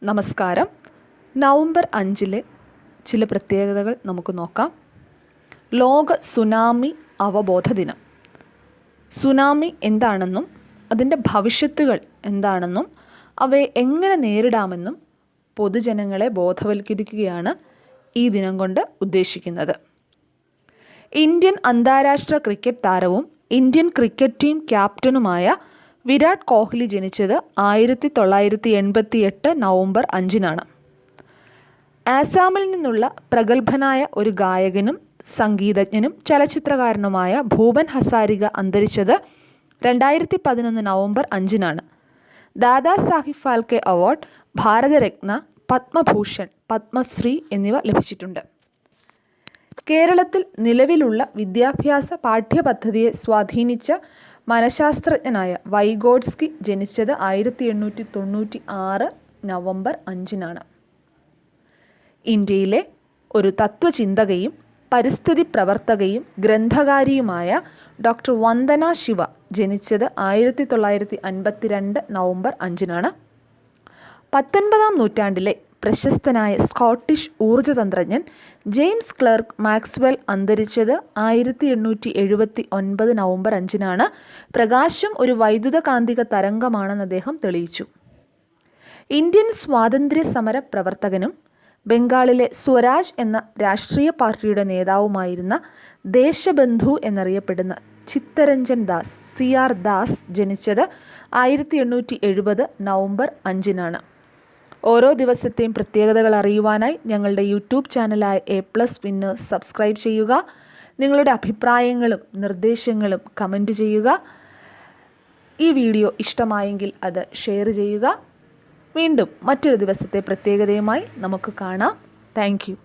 നമസ്കാരം. നവംബർ 5 ചില പ്രത്യേകതകൾ നമുക്ക് നോക്കാം. ലോക സുനാമി അവബോധ ദിനം. സുനാമി എന്താണെന്നും അതിൻ്റെ ഭവിഷ്യത്തുകൾ എന്താണെന്നും അവയെ എങ്ങനെ നേരിടാമെന്നും പൊതുജനങ്ങളെ ബോധവൽക്കരിക്കുകയാണ് ഈ ദിനം കൊണ്ട് ഉദ്ദേശിക്കുന്നത്. ഇന്ത്യൻ അന്താരാഷ്ട്ര ക്രിക്കറ്റ് താരവും ഇന്ത്യൻ ക്രിക്കറ്റ് ടീം ക്യാപ്റ്റനുമായ വിരാട് കോഹ്ലി ജനിച്ചത് 1988 നവംബർ 5 ആസാമിൽ നിന്നുള്ള പ്രഗത്ഭനായ ഒരു ഗായകനും സംഗീതജ്ഞനും ചലച്ചിത്രകാരനുമായ ഭൂപൻ ഹസാരിക അന്തരിച്ചത് 2011 നവംബർ 5 ദാദാ സാഹിബ് ഫാൽക്കെ അവാർഡ്, ഭാരതരത്ന, പത്മഭൂഷൺ, പത്മശ്രീ എന്നിവ ലഭിച്ചിട്ടുണ്ട്. കേരളത്തിൽ നിലവിലുള്ള വിദ്യാഭ്യാസ പാഠ്യപദ്ധതിയെ സ്വാധീനിച്ച മനഃശാസ്ത്രജ്ഞനായ വൈഗോട്സ്കി ജനിച്ചത് 1896 നവംബർ 5 ഇന്ത്യയിലെ ഒരു തത്വചിന്തകയും പരിസ്ഥിതി പ്രവർത്തകയും ഗ്രന്ഥകാരിയുമായ ഡോക്ടർ വന്ദന ശിവ ജനിച്ചത് 1952 നവംബർ 5 19-ാം നൂറ്റാണ്ടിലെ പ്രശസ്തനായ സ്കോട്ടിഷ് ഊർജ്ജതന്ത്രജ്ഞൻ ജെയിംസ് ക്ലർക്ക് മാക്സ്വെൽ അന്തരിച്ചത് 1879 നവംബർ 5 പ്രകാശം ഒരു വൈദ്യുതകാന്തിക തരംഗമാണെന്ന് അദ്ദേഹം തെളിയിച്ചു. ഇന്ത്യൻ സ്വാതന്ത്ര്യ സമര പ്രവർത്തകനും ബംഗാളിലെ സ്വരാജ് എന്ന രാഷ്ട്രീയ പാർട്ടിയുടെ നേതാവുമായിരുന്ന ദേശബന്ധു എന്നറിയപ്പെടുന്ന ചിത്തരഞ്ജൻ ദാസ് CR ദാസ് ജനിച്ചത് 1870 നവംബർ 5 ഓരോ ദിവസത്തെയും പ്രത്യേകതകൾ അറിയുവാനായി ഞങ്ങളുടെ യൂട്യൂബ് ചാനലായ A+ വിന്നേഴ്സ് സബ്സ്ക്രൈബ് ചെയ്യുക. നിങ്ങളുടെ അഭിപ്രായങ്ങളും നിർദ്ദേശങ്ങളും കമൻറ്റ് ചെയ്യുക. ഈ വീഡിയോ ഇഷ്ടമായെങ്കിൽ അത് ഷെയർ ചെയ്യുക. വീണ്ടും മറ്റൊരു ദിവസത്തെ പ്രത്യേകതയുമായി നമുക്ക് കാണാം. Thank you.